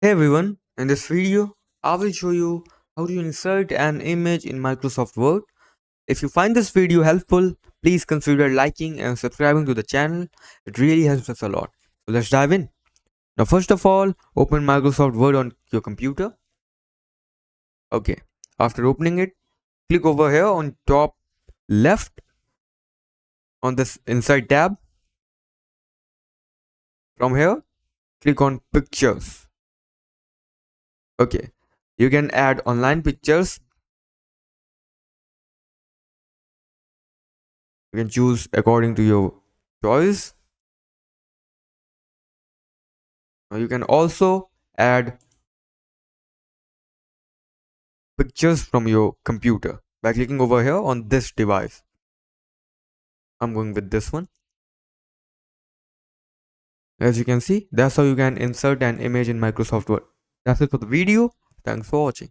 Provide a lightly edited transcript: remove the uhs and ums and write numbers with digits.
Hey everyone, in this video, I will show you how to insert an image in Microsoft Word. If you find this video helpful, please consider liking and subscribing to the channel. It really helps us a lot. So let's dive in. Now first of all, open Microsoft Word on your computer. Okay, after opening it, click over here on top left on this Insert tab. From here, click on Pictures. Okay, you can add online pictures. You can choose according to your choice. Now you can also add pictures from your computer by clicking over here on this device. I'm going with this one. As you can see, that's how you can insert an image in Microsoft Word. That's it for the video. Thanks for watching.